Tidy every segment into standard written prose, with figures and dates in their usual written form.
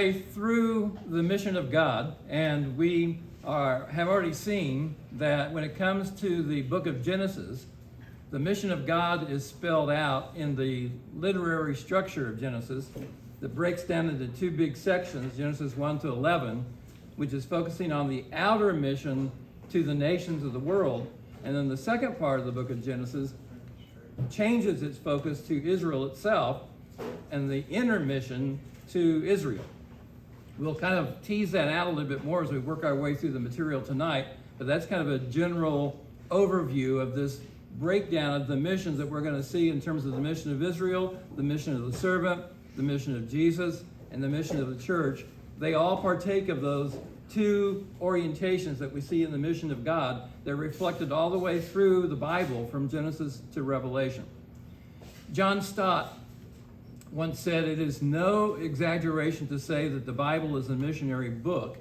Through the mission of God, and we have already seen that when it comes to the book of Genesis, the mission of God is spelled out in the literary structure of Genesis that breaks down into two big sections, Genesis 1 to 11, which is focusing on the outer mission to the nations of the world. And then the second part of the book of Genesis changes its focus to Israel itself and the inner mission to Israel. We'll kind of tease that out a little bit more as we work our way through the material tonight, but that's kind of a general overview of this breakdown of the missions that we're going to see in terms of the mission of Israel, the mission of the servant, the mission of Jesus, and the mission of the church. They all partake of those two orientations that we see in the mission of God. They're reflected all the way through the Bible from Genesis to Revelation. John Stott once said, "It is no exaggeration to say that the Bible is a missionary book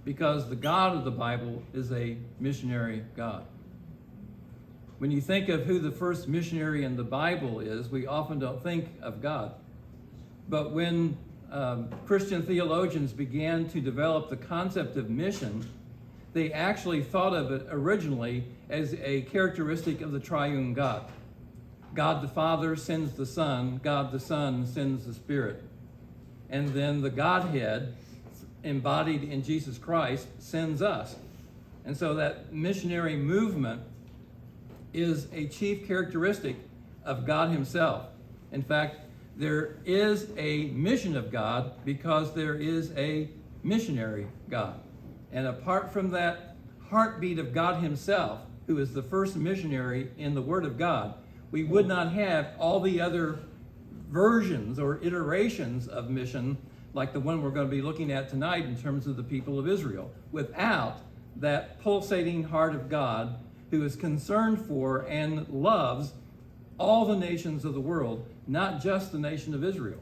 because the God of the Bible is a missionary God." When you think of who the first missionary in the Bible is, we often don't think of God. But when Christian theologians began to develop the concept of mission, they actually thought of it originally as a characteristic of the triune God. God the Father sends the Son, God the Son sends the Spirit. And then the Godhead, embodied in Jesus Christ, sends us. And so that missionary movement is a chief characteristic of God himself. In fact, there is a mission of God because there is a missionary God. And apart from that heartbeat of God himself, who is the first missionary in the Word of God, we would not have all the other versions or iterations of mission like the one we're going to be looking at tonight in terms of the people of Israel, without that pulsating heart of God who is concerned for and loves all the nations of the world, not just the nation of Israel.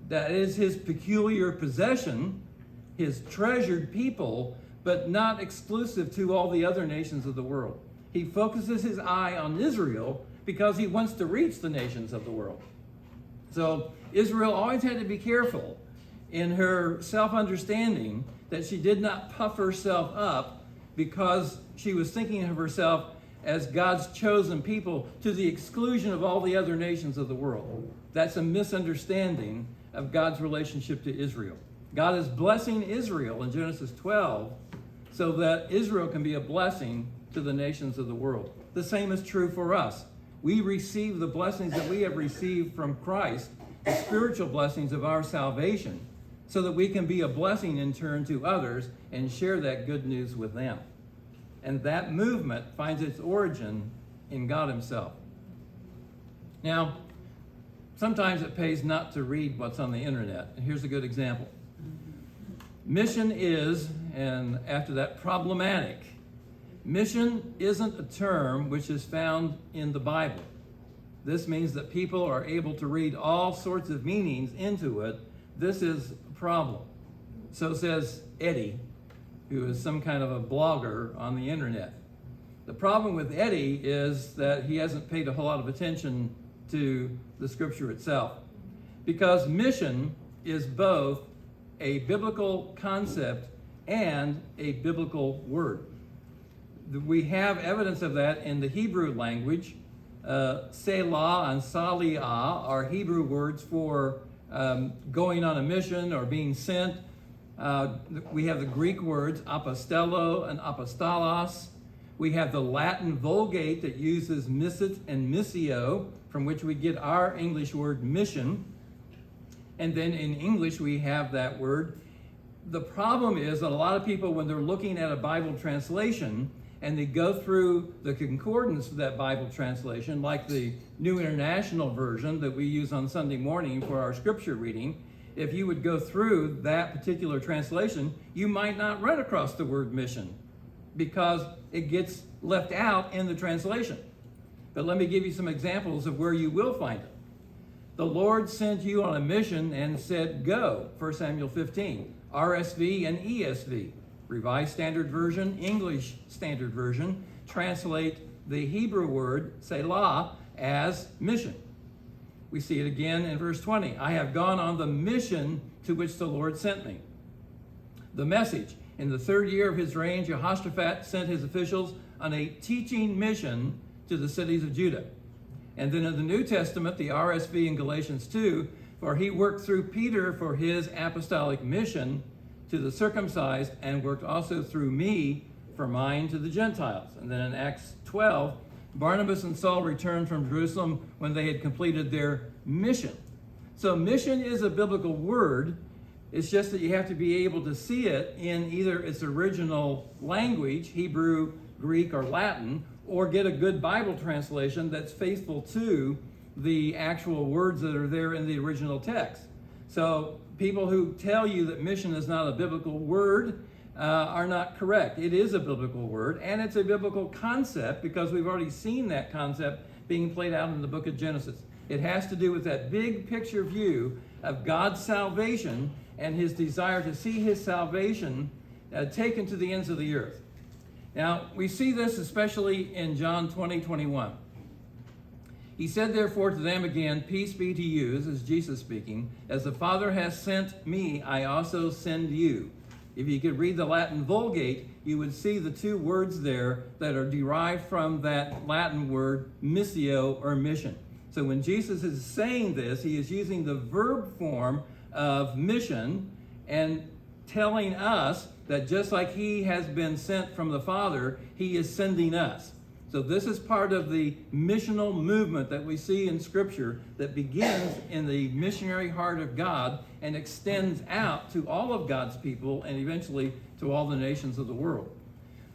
That is his peculiar possession, his treasured people, but not exclusive to all the other nations of the world. He focuses his eye on Israel because he wants to reach the nations of the world. So Israel always had to be careful in her self-understanding that she did not puff herself up because she was thinking of herself as God's chosen people to the exclusion of all the other nations of the world. That's a misunderstanding of God's relationship to Israel. God is blessing Israel in Genesis 12 so that Israel can be a blessing to the nations of the world. The same is true for us. We receive the blessings that we have received from Christ, the spiritual blessings of our salvation, so that we can be a blessing in turn to others and share that good news with them. And that movement finds its origin in God himself. Now, sometimes it pays not to read what's on the internet. And here's a good example. Mission is, and after that, problematic. Mission isn't a term which is found in the Bible. This means that people are able to read all sorts of meanings into it. This is a problem. So says Eddie, who is some kind of a blogger on the internet. The problem with Eddie is that he hasn't paid a whole lot of attention to the scripture itself, because mission is both a biblical concept and a biblical word. We have evidence of that in the Hebrew language. Selah and Salih are Hebrew words for going on a mission or being sent. We have the Greek words apostello and apostolos. We have the Latin Vulgate that uses missit and missio, from which we get our English word mission. And then in English we have that word. The problem is that a lot of people, when they're looking at a Bible translation and they go through the concordance of that Bible translation, like the New International Version that we use on Sunday morning for our scripture reading, if you would go through that particular translation, you might not run across the word mission because it gets left out in the translation. But let me give you some examples of where you will find it. The Lord sent you on a mission and said, go, 1 Samuel 15, RSV and ESV. Revised Standard Version, English Standard Version, translate the Hebrew word, selah, as mission. We see it again in verse 20. I have gone on the mission to which the Lord sent me. The message. In the 3rd year of his reign, Jehoshaphat sent his officials on a teaching mission to the cities of Judah. And then in the New Testament, the RSV in Galatians 2, for he worked through Peter for his apostolic mission to the circumcised, and worked also through me for mine to the Gentiles. And then in Acts 12, Barnabas and Saul returned from Jerusalem when they had completed their mission. So mission is a biblical word. It's just that you have to be able to see it in either its original language, Hebrew, Greek, or Latin, or get a good Bible translation that's faithful to the actual words that are there in the original text. So people who tell you that mission is not a biblical word are not correct. It is a biblical word, and it's a biblical concept because we've already seen that concept being played out in the book of Genesis. It has to do with that big picture view of God's salvation and his desire to see his salvation taken to the ends of the earth. Now, we see this especially in John 20:21. He said, therefore, to them again, peace be to you, this is Jesus speaking, as the Father has sent me, I also send you. If you could read the Latin Vulgate, you would see the two words there that are derived from that Latin word missio, or mission. So when Jesus is saying this, he is using the verb form of mission and telling us that just like he has been sent from the Father, he is sending us. So this is part of the missional movement that we see in Scripture that begins in the missionary heart of God and extends out to all of God's people and eventually to all the nations of the world.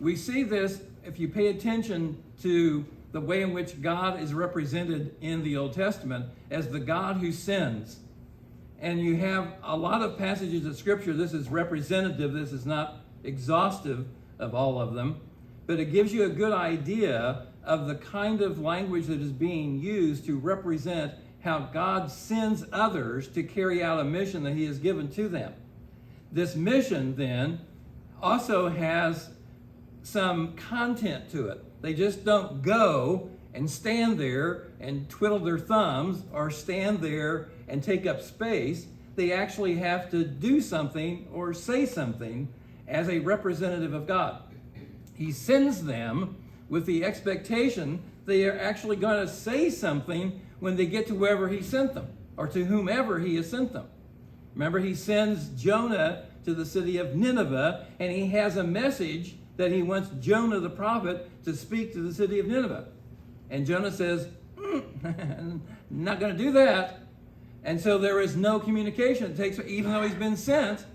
We see this if you pay attention to the way in which God is represented in the Old Testament as the God who sends. And you have a lot of passages of Scripture. This is representative. This is not exhaustive of all of them. But it gives you a good idea of the kind of language that is being used to represent how God sends others to carry out a mission that he has given to them. This mission, then, also has some content to it. They just don't go and stand there and twiddle their thumbs or stand there and take up space. They actually have to do something or say something as a representative of God. He sends them with the expectation they are actually going to say something when they get to wherever he sent them or to whomever he has sent them. Remember, he sends Jonah to the city of Nineveh, and he has a message that he wants Jonah the prophet to speak to the city of Nineveh. And Jonah says, not going to do that. And so there is no communication. It takes, even though he's been sent,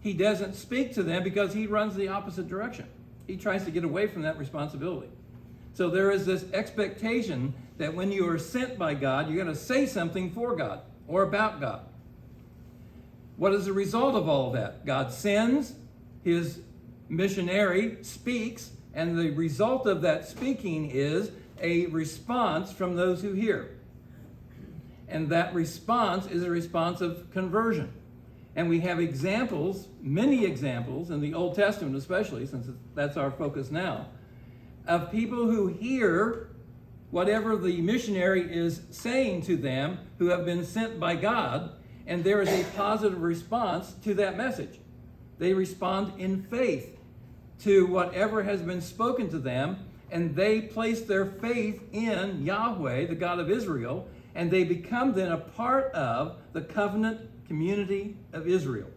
he doesn't speak to them because he runs the opposite direction. He tries to get away from that responsibility. So there is this expectation that when you are sent by God, you're going to say something for God or about God. What is the result of all of that? God sends, his missionary speaks, and the result of that speaking is a response from those who hear. And that response is a response of conversion. And we have examples, many examples, in the Old Testament especially, since that's our focus now, of people who hear whatever the missionary is saying to them, who have been sent by God, and there is a positive response to that message. They respond in faith to whatever has been spoken to them, and they place their faith in Yahweh, the God of Israel, and they become then a part of the covenant community of Israel.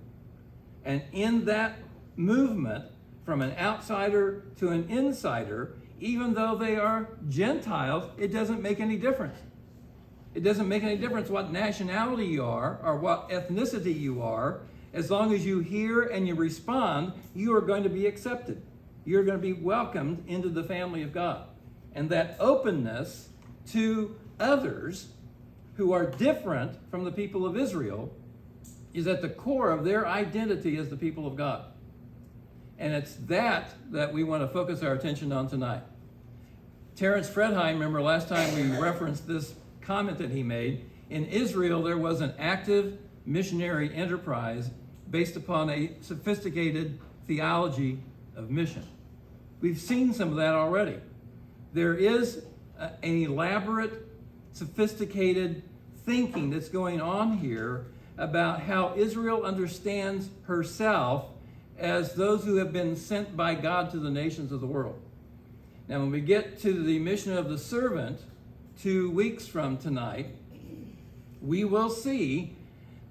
And in that movement, from an outsider to an insider, even though they are Gentiles, it doesn't make any difference. It doesn't make any difference what nationality you are or what ethnicity you are. As long as you hear and you respond, you are going to be accepted. You're going to be welcomed into the family of God. And that openness to others who are different from the people of Israel is at the core of their identity as the people of God. And it's that we want to focus our attention on tonight. Terence Fredheim, remember last time we referenced this comment that he made. In Israel, there was an active missionary enterprise based upon a sophisticated theology of mission. We've seen some of that already. There is an elaborate, sophisticated thinking that's going on here about how Israel understands herself as those who have been sent by God to the nations of the world. Now, when we get to the mission of the servant 2 weeks from tonight, we will see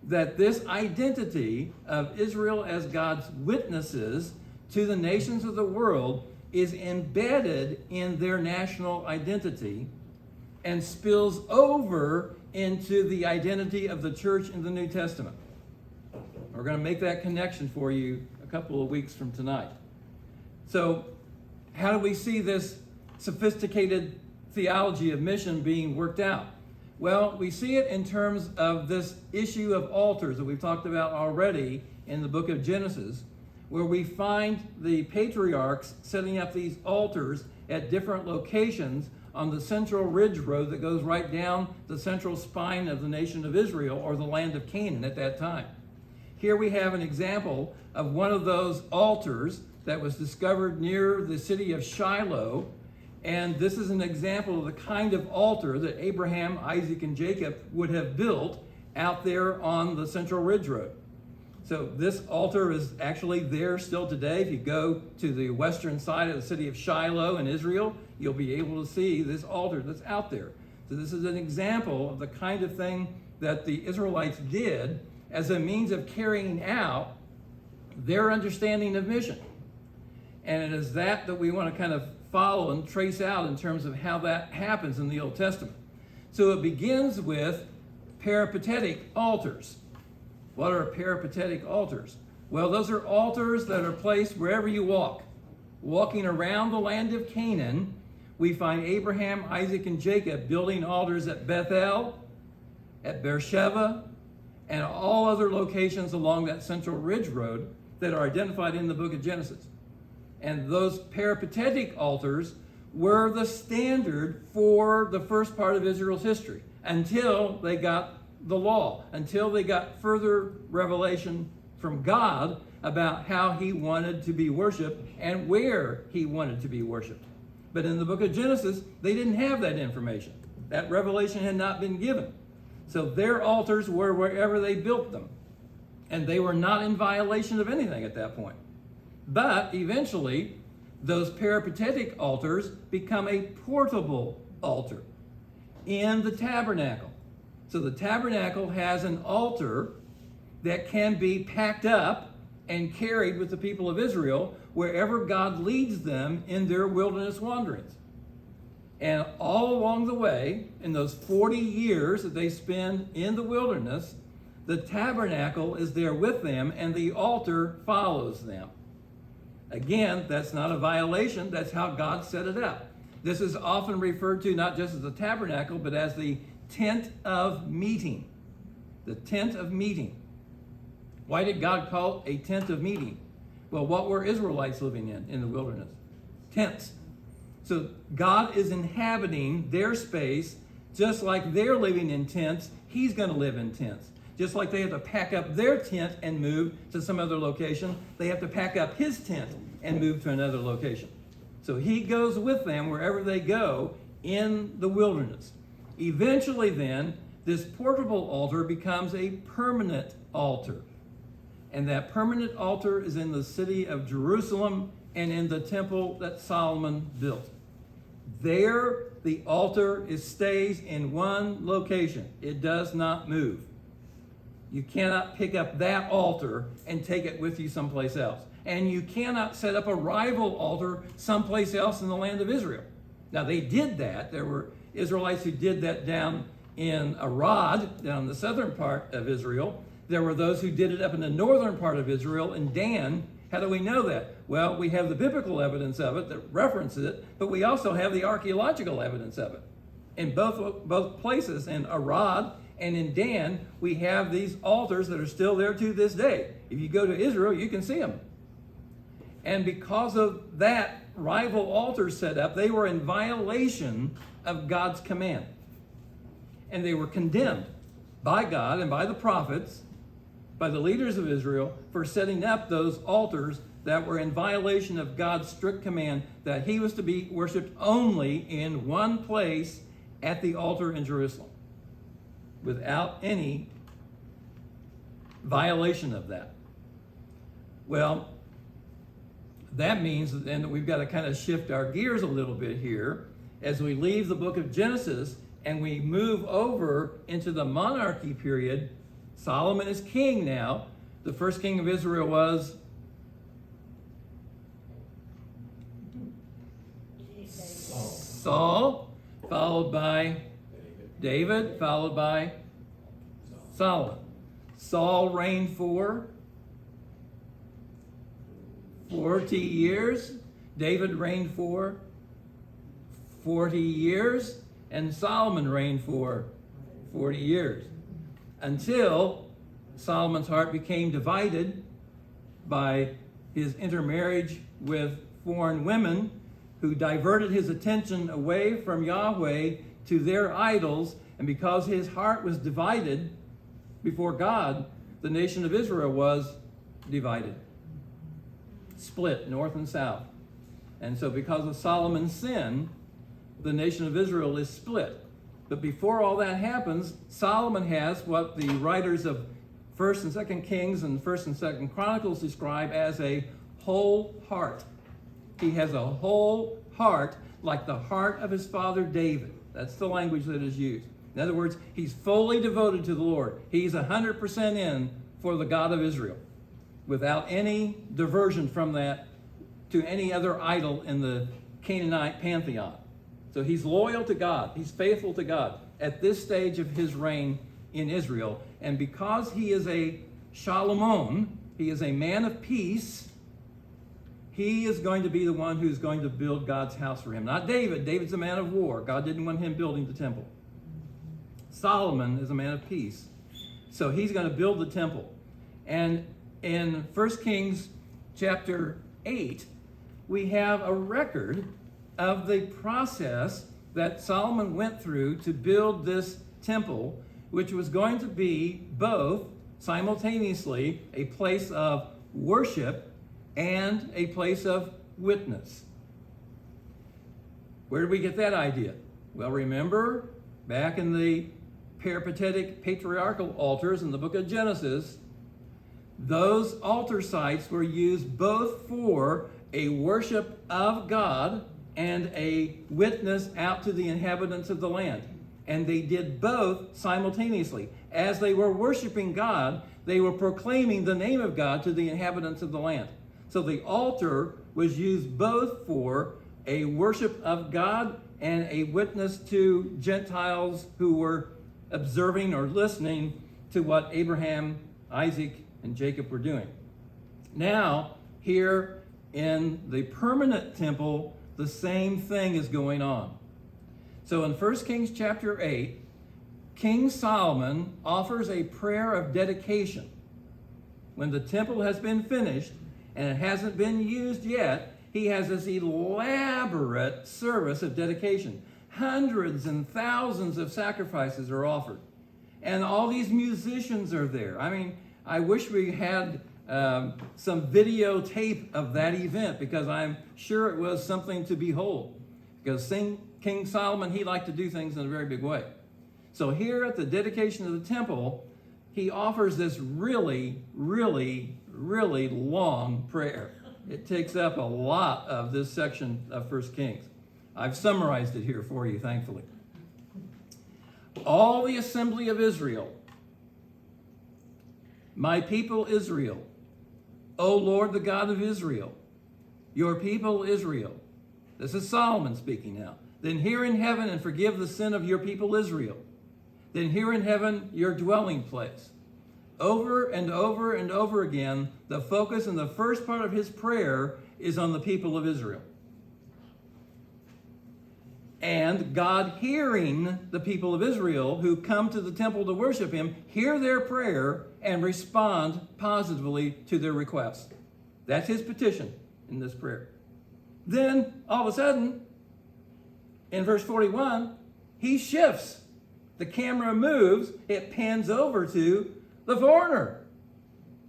that this identity of Israel as God's witnesses to the nations of the world is embedded in their national identity and spills over into the identity of the church in the New Testament. We're going to make that connection for you a couple of weeks from tonight. So, how do we see this sophisticated theology of mission being worked out? Well, we see it in terms of this issue of altars that we've talked about already in the book of Genesis, where we find the patriarchs setting up these altars at different locations on the central ridge road that goes right down the central spine of the nation of Israel, or the land of Canaan at that time. Here we have an example of one of those altars that was discovered near the city of Shiloh. And this is an example of the kind of altar that Abraham, Isaac, and Jacob would have built out there on the Central Ridge Road. So this altar is actually there still today. If you go to the western side of the city of Shiloh in Israel, you'll be able to see this altar that's out there. So this is an example of the kind of thing that the Israelites did as a means of carrying out their understanding of mission. And it is that we want to kind of follow and trace out in terms of how that happens in the Old Testament. So it begins with peripatetic altars. What are peripatetic altars? Well, those are altars that are placed wherever you walk. Walking around the land of Canaan, we find Abraham, Isaac, and Jacob building altars at Bethel, at Beersheba, and all other locations along that central ridge road that are identified in the book of Genesis. And those peripatetic altars were the standard for the first part of Israel's history until they got the law, until they got further revelation from God about how he wanted to be worshiped and where he wanted to be worshiped. But in the book of Genesis, they didn't have that information. That revelation had not been given. So their altars were wherever they built them. And they were not in violation of anything at that point. But eventually, those peripatetic altars become a portable altar in the tabernacle. So the tabernacle has an altar that can be packed up and carried with the people of Israel wherever God leads them in their wilderness wanderings. And all along the way, in those 40 years that they spend in the wilderness, the tabernacle is there with them and the altar follows them. Again, that's not a violation. That's how God set it up. This is often referred to not just as the tabernacle, but as the tent of meeting. The tent of meeting. Why did God call it a tent of meeting? Well, what were Israelites living in the wilderness? Tents. So God is inhabiting their space just like they're living in tents. He's going to live in tents. Just like they have to pack up their tent and move to some other location, they have to pack up his tent and move to another location. So he goes with them wherever they go in the wilderness. Eventually then, this portable altar becomes a permanent altar. And that permanent altar is in the city of Jerusalem and in the temple that Solomon built. There, the altar stays in one location. It does not move. You cannot pick up that altar and take it with you someplace else. And you cannot set up a rival altar someplace else in the land of Israel. Now, they did that. There were Israelites who did that down in Arad, down in the southern part of Israel. There were those who did it up in the northern part of Israel, in Dan. How do we know that? Well, we have the biblical evidence of it that references it, but we also have the archaeological evidence of it. In both places, in Arad and in Dan, we have these altars that are still there to this day. If you go to Israel, you can see them. And because of that rival altar set up, they were in violation of God's command. And they were condemned by God and by the prophets, by the leaders of Israel, for setting up those altars that were in violation of God's strict command that he was to be worshiped only in one place at the altar in Jerusalem. without any violation of that. Well, that means then that we've got to kind of shift our gears a little bit here as we leave the book of Genesis and we move over into the monarchy period. Solomon is king now. The first king of Israel was Saul, followed by David, followed by Solomon. Saul reigned for 40 years. David reigned for 40 years. And Solomon reigned for 40 years. Until Solomon's heart became divided by his intermarriage with foreign women who diverted his attention away from Yahweh to their idols. And because his heart was divided before God, the nation of Israel was divided, split north and south. And so because of Solomon's sin, the nation of Israel is split. But before all that happens, Solomon has what the writers of 1st and 2nd Kings and 1st and 2nd Chronicles describe as a whole heart. He has a whole heart like the heart of his father David. That's the language that is used. In other words, he's fully devoted to the Lord. He's 100% in for the God of Israel, without any diversion from that to any other idol in the Canaanite pantheon. So he's loyal to God. He's faithful to God at this stage of his reign in Israel. And because he is a Shalomon, he is a man of peace, he is going to be the one who's going to build God's house for him. Not David. David's a man of war. God didn't want him building the temple. Solomon is a man of peace. So he's going to build the temple. And in 1 Kings chapter 8, we have a record of the process that Solomon went through to build this temple, which was going to be both simultaneously a place of worship and a place of witness. Where did we get that idea? Well, remember back in the peripatetic patriarchal altars in the book of Genesis, those altar sites were used both for a worship of God and a witness out to the inhabitants of the land. And they did both simultaneously. As they were worshiping God, they were proclaiming the name of God to the inhabitants of the land. So the altar was used both for a worship of God and a witness to Gentiles who were observing or listening to what Abraham, Isaac, and Jacob were doing. Now, here in the permanent temple, the same thing is going on. So in 1 Kings chapter 8, King Solomon offers a prayer of dedication. When the temple has been finished and it hasn't been used yet, he has this elaborate service of dedication. Hundreds and thousands of sacrifices are offered. And all these musicians are there. I mean, I wish we had some videotape of that event, because I'm sure it was something to behold. Because King Solomon, he liked to do things in a very big way. So here at the dedication of the temple, he offers this really, really, really long prayer. It takes up a lot of this section of 1 Kings. I've summarized it here for you, thankfully. All the assembly of Israel, my people Israel, O Lord, the God of Israel, your people Israel. This is Solomon speaking now. Then hear in heaven and forgive the sin of your people Israel. Then hear in heaven your dwelling place. Over and over and over again, the focus in the first part of his prayer is on the people of Israel. And God, hearing the people of Israel who come to the temple to worship him, hear their prayer and respond positively to their request. That's his petition in this prayer. Then, all of a sudden, in verse 41, he shifts. The camera moves. It pans over to the foreigner.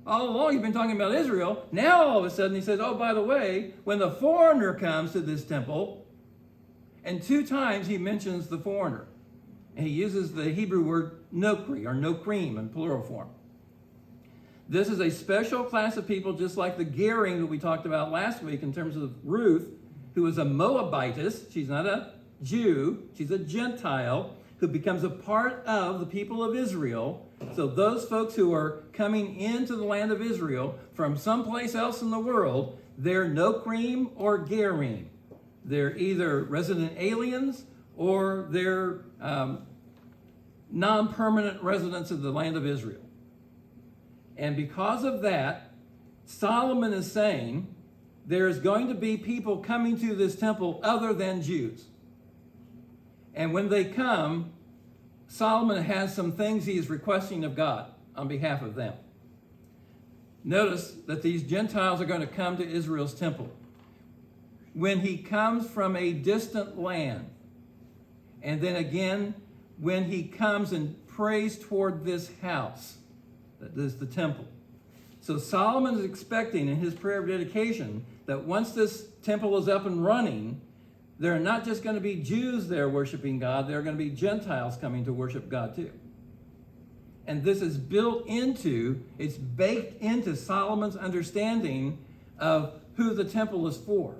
All along, you've been talking about Israel. Now, all of a sudden, he says, oh, by the way, when the foreigner comes to this temple, and 2 times he mentions the foreigner. And he uses the Hebrew word nokri, or nokrim in plural form. This is a special class of people, just like the Gerim that we talked about last week in terms of Ruth, who is a Moabitess. She's not a Jew, she's a Gentile who becomes a part of the people of Israel. So those folks who are coming into the land of Israel from someplace else in the world, they're Nokrim or Gerim. They're either resident aliens or they're non-permanent residents of the land of Israel. And because of that, Solomon is saying there's going to be people coming to this temple other than Jews. And when they come, Solomon has some things he is requesting of God on behalf of them. Notice that these Gentiles are going to come to Israel's temple. When he comes from a distant land, and then again, when he comes and prays toward this house, that is the temple. So Solomon is expecting in his prayer of dedication that once this temple is up and running, there are not just going to be Jews there worshiping God, there are going to be Gentiles coming to worship God too. And this is it's baked into Solomon's understanding of who the temple is for.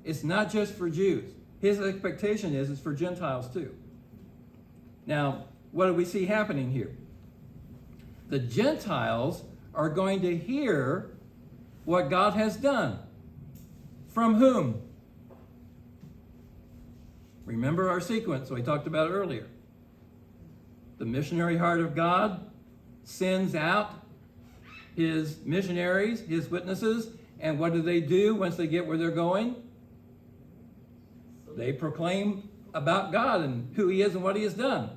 It's not just for Jews. His expectation is it's for Gentiles too. Now, what do we see happening here? The Gentiles are going to hear what God has done. From whom? Remember our sequence we talked about earlier. The missionary heart of God sends out his missionaries, his witnesses, and what do once they get where they're going? They proclaim about God and who he is and what he has done.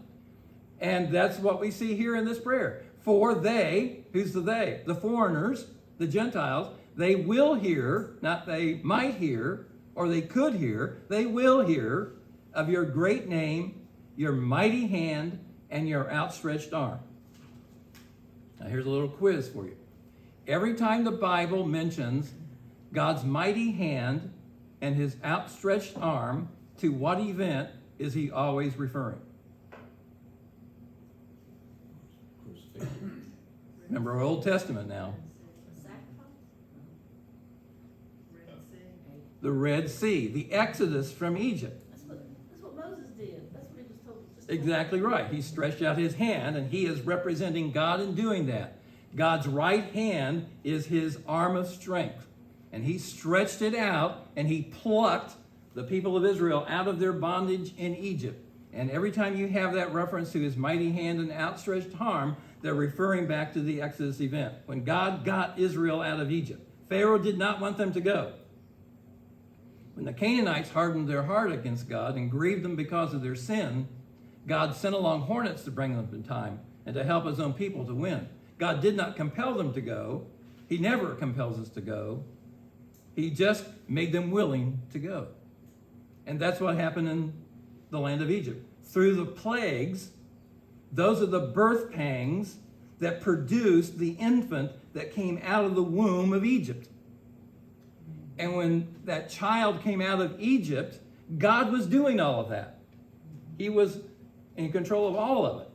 And that's what we see here in this prayer. For they, who's the they? The foreigners, the Gentiles, they will hear, not they might hear, or they could hear, they will hear of your great name, your mighty hand, and your outstretched arm. Now here's a little quiz for you. Every time the Bible mentions God's mighty hand and his outstretched arm, to what event is he always referring? Remember our Old Testament now. The Red Sea, the Exodus from Egypt. That's what Moses did. That's what he was told. Exactly right. He stretched out his hand, and he is representing God in doing that. God's right hand is his arm of strength. And he stretched it out, and he plucked the people of Israel out of their bondage in Egypt. And every time you have that reference to his mighty hand and outstretched arm, they're referring back to the Exodus event, when God got Israel out of Egypt. Pharaoh did not want them to go. When the Canaanites hardened their heart against God and grieved them because of their sin, God sent along hornets to bring them in time and to help his own people to win. God did not compel them to go. He never compels us to go. He just made them willing to go. And that's what happened in the land of Egypt. Through the plagues, those are the birth pangs that produced the infant that came out of the womb of Egypt. And when that child came out of Egypt, God was doing all of that. He was in control of all of it.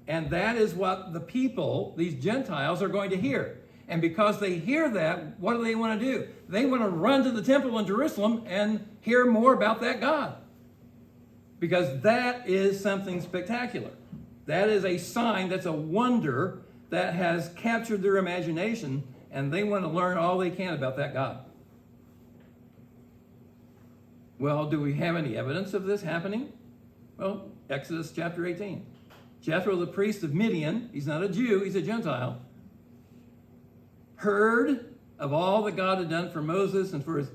And that is what the people, these Gentiles, are going to hear. And because they hear that, what do they want to do? They want to run to the temple in Jerusalem and hear more about that God. Because that is something spectacular. That is a sign, that's a wonder that has captured their imagination, and they want to learn all they can about that God. Well, do we have any evidence of this happening? Well, Exodus chapter 18. Jethro, the priest of Midian, he's not a Jew, he's a Gentile, heard of all that God had done for Moses and for his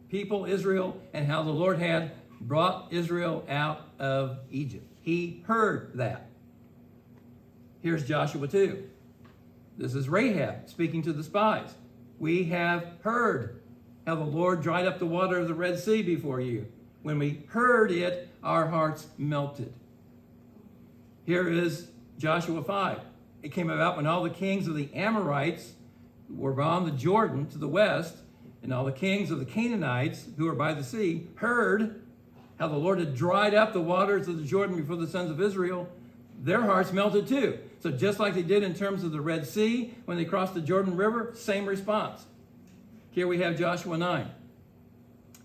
people, Israel, and how the Lord had brought Israel out of Egypt. He heard that. Here's Joshua 2. This is Rahab speaking to the spies. We have heard how the Lord dried up the water of the Red Sea before you. When we heard it, our hearts melted. Here is Joshua 5. It came about when all the kings of the Amorites were beyond the Jordan to the west, and all the kings of the Canaanites who were by the sea heard how the Lord had dried up the waters of the Jordan before the sons of Israel, their hearts melted too. So just like they did in terms of the Red Sea, when they crossed the Jordan River, same response. Here we have Joshua 9.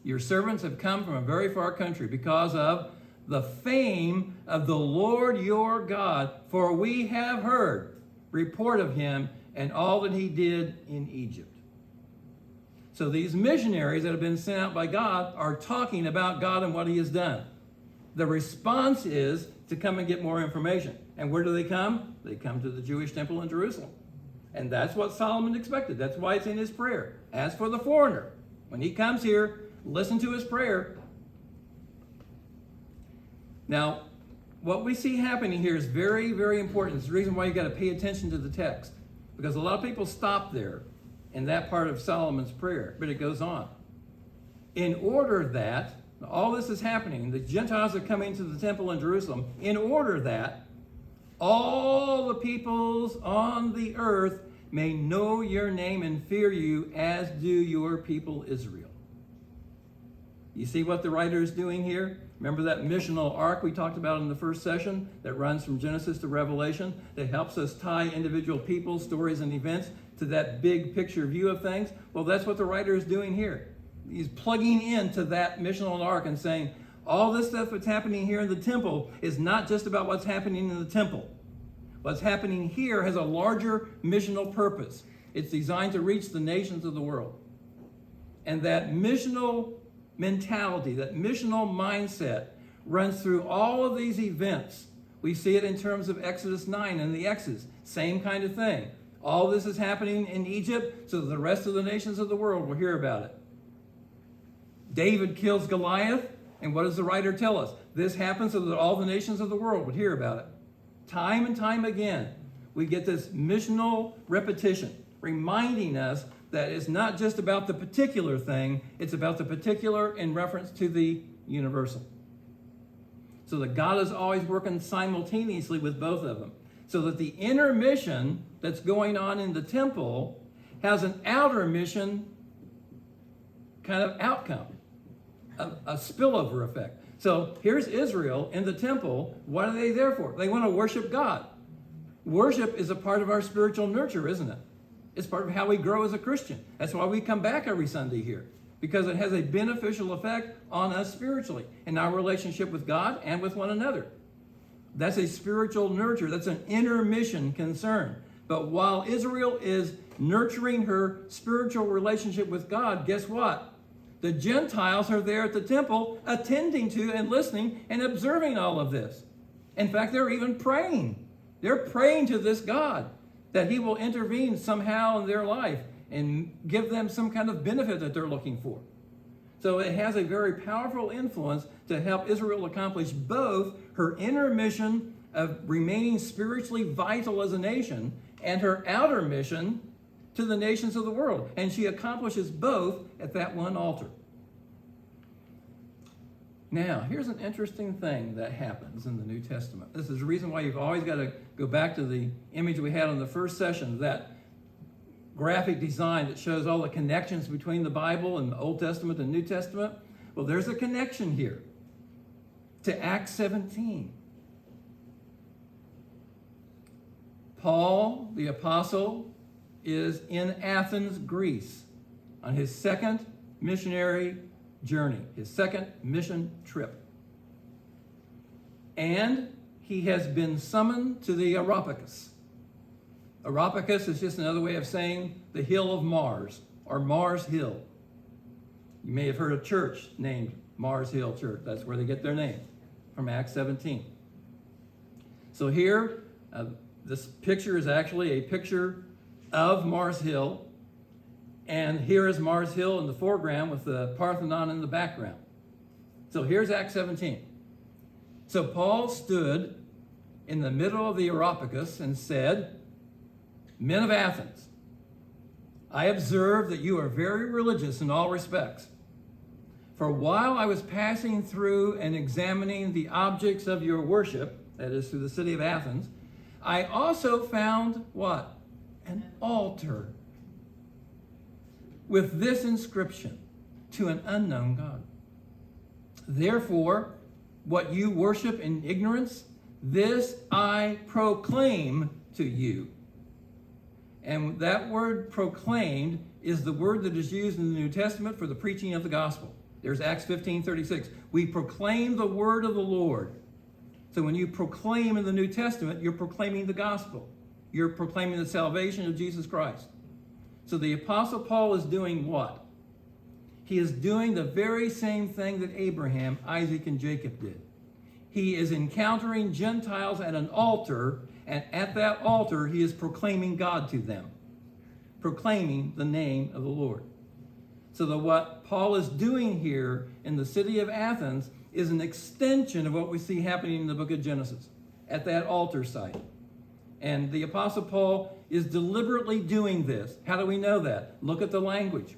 Your servants have come from a very far country because of the fame of the Lord your God, for we have heard report of him and all that he did in Egypt. So these missionaries that have been sent out by God are talking about God and what he has done. The response is to come and get more information. And where do they come? They come to the Jewish temple in Jerusalem. And that's what Solomon expected. That's why it's in his prayer. As for the foreigner, when he comes here, listen to his prayer. Now, what we see happening here is very, very important. It's the reason why you got to pay attention to the text. Because a lot of people stop there in that part of Solomon's prayer, but it goes on. In order that, all this is happening, the Gentiles are coming to the temple in Jerusalem, in order that all the peoples on the earth may know your name and fear you, as do your people Israel. You see what the writer is doing here? Remember that missional arc we talked about in the first session that runs from Genesis to Revelation, that helps us tie individual people, stories, and events to that big picture view of things? Well, that's what the writer is doing here. He's plugging into that missional arc and saying, all this stuff that's happening here in the temple is not just about what's happening in the temple. What's happening here has a larger missional purpose. It's designed to reach the nations of the world. And that missional mentality, that missional mindset runs through all of these events. We see it in terms of Exodus 9 and the Exodus. Same kind of thing. All this is happening in Egypt so that the rest of the nations of the world will hear about it. David kills Goliath, and what does the writer tell us? This happens so that all the nations of the world would hear about it. Time and time again, we get this missional repetition, reminding us that it's not just about the particular thing, it's about the particular in reference to the universal. So that God is always working simultaneously with both of them. So that the inner mission that's going on in the temple has an outer mission kind of outcome, a spillover effect. So here's Israel in the temple. What are they there for? They want to worship God. Worship is a part of our spiritual nurture, isn't it? It's part of how we grow as a Christian. That's why we come back every Sunday here, because it has a beneficial effect on us spiritually in our relationship with God and with one another. That's a spiritual nurture. That's an inner mission concern. But while Israel is nurturing her spiritual relationship with God, guess what? The Gentiles are there at the temple attending to and listening and observing all of this. In fact, they're even praying. They're praying to this God that he will intervene somehow in their life and give them some kind of benefit that they're looking for. So it has a very powerful influence to help Israel accomplish both her inner mission of remaining spiritually vital as a nation and her outer mission to the nations of the world. And she accomplishes both at that one altar. Now, here's an interesting thing that happens in the New Testament. This is the reason why you've always got to go back to the image we had in the first session, that graphic design that shows all the connections between the Bible and the Old Testament and New Testament. Well, there's a connection here to Acts 17. Paul, the apostle, is in Athens, Greece, on his second missionary journey, his second mission trip. And he has been summoned to the Areopagus. Areopagus is just another way of saying the hill of Mars, or Mars Hill. You may have heard a church named Mars Hill Church. That's where they get their name, from Acts 17. So here, this picture is actually a picture of Mars Hill. And here is Mars Hill in the foreground with the Parthenon in the background. So here's Acts 17. So Paul stood in the middle of the Areopagus and said, "Men of Athens, I observe that you are very religious in all respects. For while I was passing through and examining the objects of your worship," that is through the city of Athens, "I also found" what? "An altar with this inscription: to an unknown God." Therefore, what you worship in ignorance, this I proclaim to you. And that word proclaimed is the word that is used in the New Testament for the preaching of the gospel. There's Acts 15:36. We proclaim the word of the Lord. So when you proclaim in the New Testament, you're proclaiming the gospel. You're proclaiming the salvation of Jesus Christ. So the Apostle Paul is doing what? He is doing the very same thing that Abraham, Isaac, and Jacob did. He is encountering Gentiles at an altar, and at that altar, he is proclaiming God to them, proclaiming the name of the Lord. So that what Paul is doing here in the city of Athens is an extension of what we see happening in the book of Genesis at that altar site. And the Apostle Paul is deliberately doing this. How do we know that? Look at the language.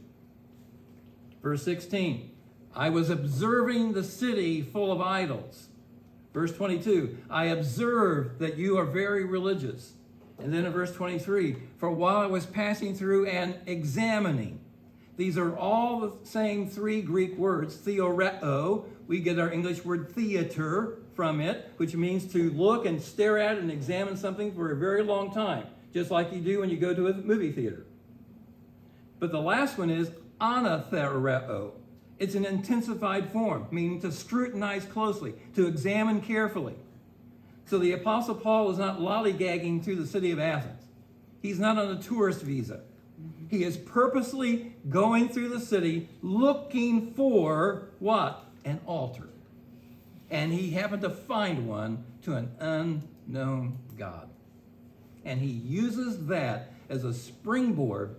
Verse 16, I was observing the city full of idols. Verse 22, I observed that you are very religious. And then in verse 23, for while I was passing through and examining. These are all the same three Greek words, theoreo. We get our English word theater from it, which means to look and stare at and examine something for a very long time, just like you do when you go to a movie theater. But the last one is anathereo. It's an intensified form, meaning to scrutinize closely, to examine carefully. So the Apostle Paul is not lollygagging through the city of Athens. He's not on a tourist visa. He is purposely going through the city looking for what? An altar. And he happened to find one to an unknown God. And he uses that as a springboard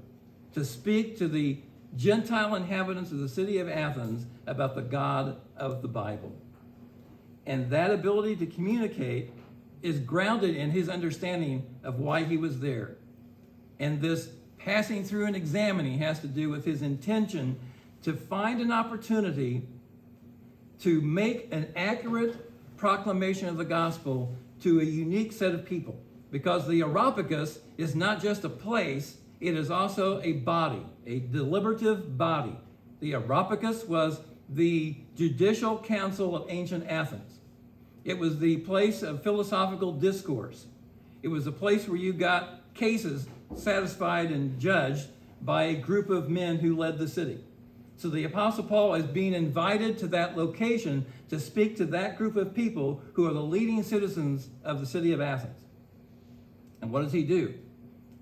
to speak to the Gentile inhabitants of the city of Athens about the God of the Bible. And that ability to communicate is grounded in his understanding of why he was there. And this passing through and examining has to do with his intention to find an opportunity to make an accurate proclamation of the gospel to a unique set of people. Because the Areopagus is not just a place, it is also a body, a deliberative body. The Areopagus was the judicial council of ancient Athens. It was the place of philosophical discourse. It was a place where you got cases satisfied and judged by a group of men who led the city. So the Apostle Paul is being invited to that location to speak to that group of people who are the leading citizens of the city of Athens. And what does he do?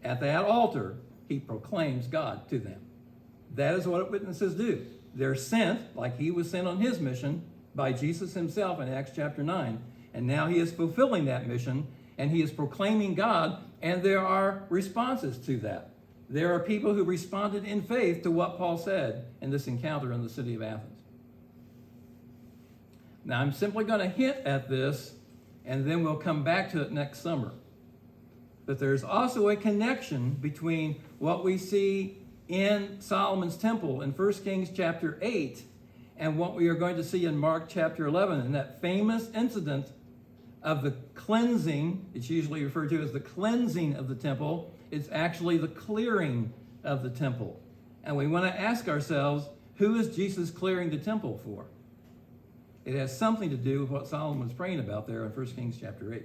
At that altar, he proclaims God to them. That is what witnesses do. They're sent, like he was sent on his mission, by Jesus himself in Acts chapter 9. And now he is fulfilling that mission, and he is proclaiming God, and there are responses to that. There are people who responded in faith to what Paul said in this encounter in the city of Athens. Now, I'm simply going to hint at this, and then we'll come back to it next summer. But there's also a connection between what we see in Solomon's temple in 1 Kings chapter 8 and what we are going to see in Mark chapter 11, and that famous incident of the cleansing. It's usually referred to as the cleansing of the temple. It's actually the clearing of the temple. And we want to ask ourselves, who is Jesus clearing the temple for? It has something to do with what Solomon was praying about there in 1 Kings chapter 8.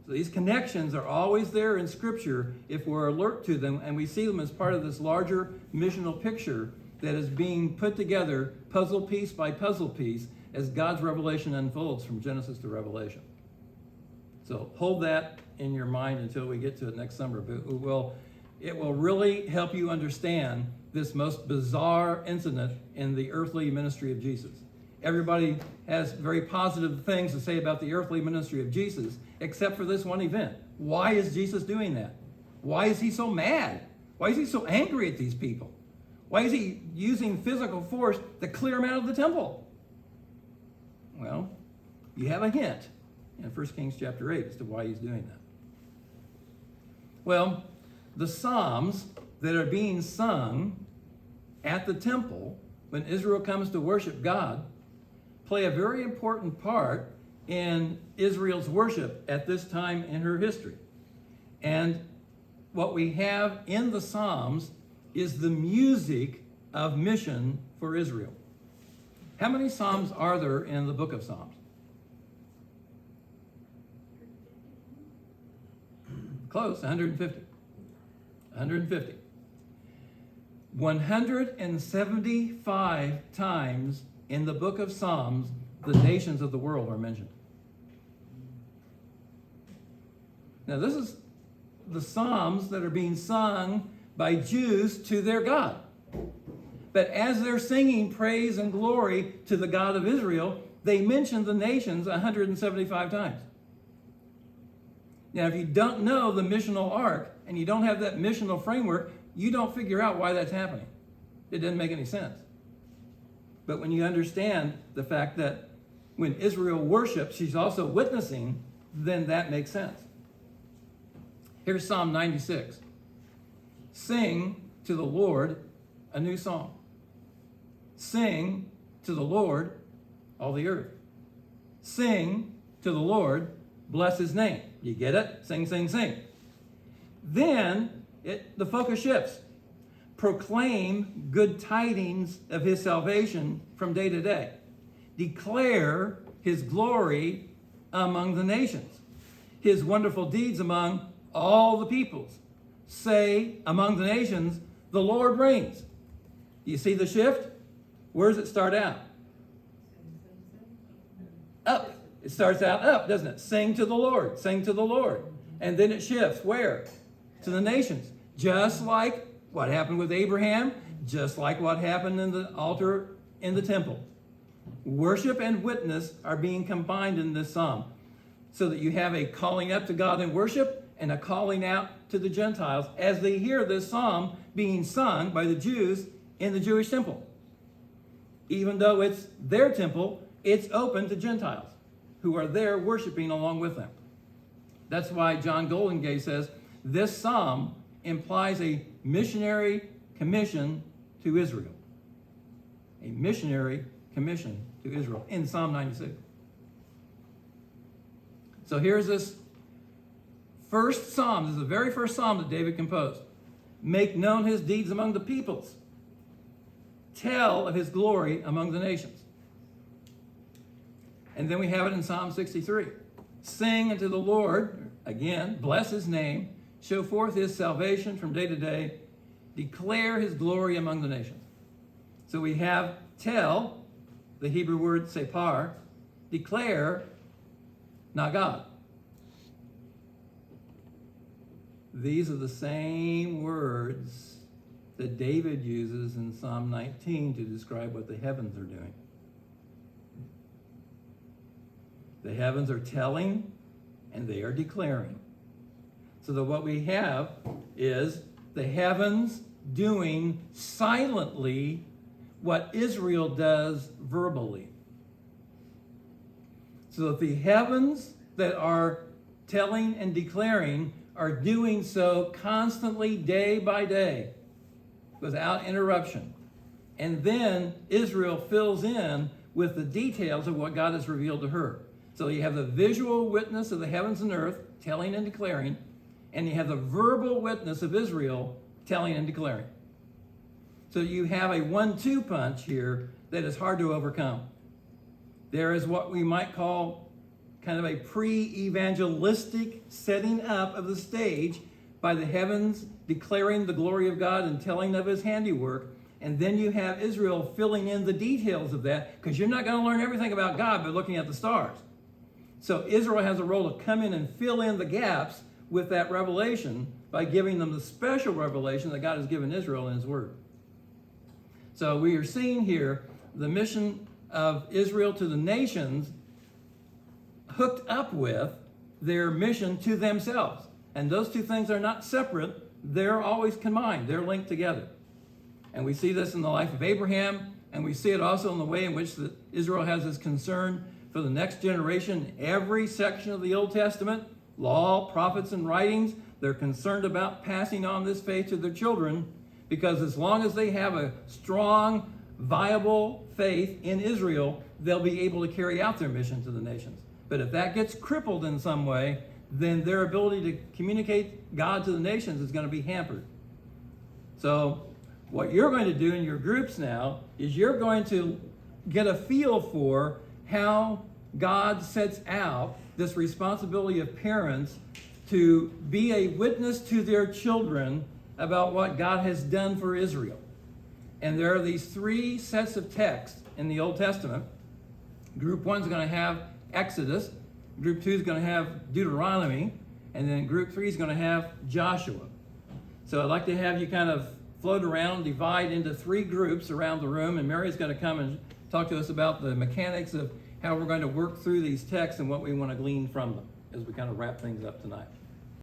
So these connections are always there in Scripture if we're alert to them, and we see them as part of this larger missional picture that is being put together puzzle piece by puzzle piece as God's revelation unfolds from Genesis to Revelation. So hold that in your mind until we get to it next summer. But it will really help you understand this most bizarre incident in the earthly ministry of Jesus. Everybody has very positive things to say about the earthly ministry of Jesus, except for this one event. Why is Jesus doing that? Why is he so mad? Why is he so angry at these people? Why is he using physical force to clear them out of the temple? Well, you have a hint in 1 Kings chapter 8 as to why he's doing that. Well, the Psalms that are being sung at the temple when Israel comes to worship God play a very important part in Israel's worship at this time in her history. And what we have in the Psalms is the music of mission for Israel. How many Psalms are there in the book of Psalms? Close, 150. 150. 175 times in the book of Psalms, the nations of the world are mentioned. Now, this is the Psalms that are being sung by Jews to their God. But as they're singing praise and glory to the God of Israel, they mention the nations 175 times. Now, if you don't know the missional arc and you don't have that missional framework, you don't figure out why that's happening. It doesn't make any sense. But when you understand the fact that when Israel worships, she's also witnessing, then that makes sense. Here's Psalm 96. Sing to the Lord a new song. Sing to the Lord, all the earth. Sing to the Lord, bless his name. You get it? Sing, sing, sing. Then the focus shifts. Proclaim good tidings of his salvation from day to day. Declare his glory among the nations, his wonderful deeds among all the peoples. Say among the nations, the Lord reigns. Do you see the shift? Where does it start out? Up. It starts out up, doesn't it? Sing to the Lord, sing to the Lord. And then it shifts. Where? To the nations. Just like what happened with Abraham, just like what happened in the altar in the temple. Worship and witness are being combined in this psalm so that you have a calling up to God in worship and a calling out to the Gentiles as they hear this psalm being sung by the Jews in the Jewish temple. Even though it's their temple, it's open to Gentiles who are there worshiping along with them. That's why John Goldingay says this psalm implies a missionary commission to Israel. A missionary commission to Israel in Psalm 96. So here's this first psalm. This is the very first psalm that David composed. Make known his deeds among the peoples. Tell of his glory among the nations. And then we have it in Psalm 63. Sing unto the Lord, again, bless his name, show forth his salvation from day to day, declare his glory among the nations. So we have tell, the Hebrew word separ, declare, nagad. These are the same words that David uses in Psalm 19 to describe what the heavens are doing. The heavens are telling and they are declaring. So that what we have is the heavens doing silently what Israel does verbally. So that the heavens that are telling and declaring are doing so constantly day by day without interruption. And then Israel fills in with the details of what God has revealed to her. So you have the visual witness of the heavens and earth telling and declaring, and you have the verbal witness of Israel telling and declaring. So you have a 1-2 punch here that is hard to overcome. There is what we might call kind of a pre-evangelistic setting up of the stage by the heavens declaring the glory of God and telling of his handiwork. And then you have Israel filling in the details of that, because you're not going to learn everything about God by looking at the stars. So Israel has a role to come in and fill in the gaps with that revelation by giving them the special revelation that God has given Israel in his word. So we are seeing here the mission of Israel to the nations hooked up with their mission to themselves. And those two things are not separate. They're always combined. They're linked together. And we see this in the life of Abraham, and we see it also in the way in which Israel has this concern for the next generation. Every section of the Old Testament, law, prophets, and writings, they're concerned about passing on this faith to their children, because as long as they have a strong, viable faith in Israel, they'll be able to carry out their mission to the nations. But if that gets crippled in some way, then their ability to communicate God to the nations is going to be hampered. So what you're going to do in your groups now is you're going to get a feel for how God sets out this responsibility of parents to be a witness to their children about what God has done for Israel. And there are these three sets of texts in the Old Testament. Group 1 is going to have Exodus, Group 2 is going to have Deuteronomy, and then Group 3 is going to have Joshua. So I'd like to have you kind of float around, divide into three groups around the room, and Mary's going to come and talk to us about the mechanics of how we're going to work through these texts and what we want to glean from them as we kind of wrap things up tonight.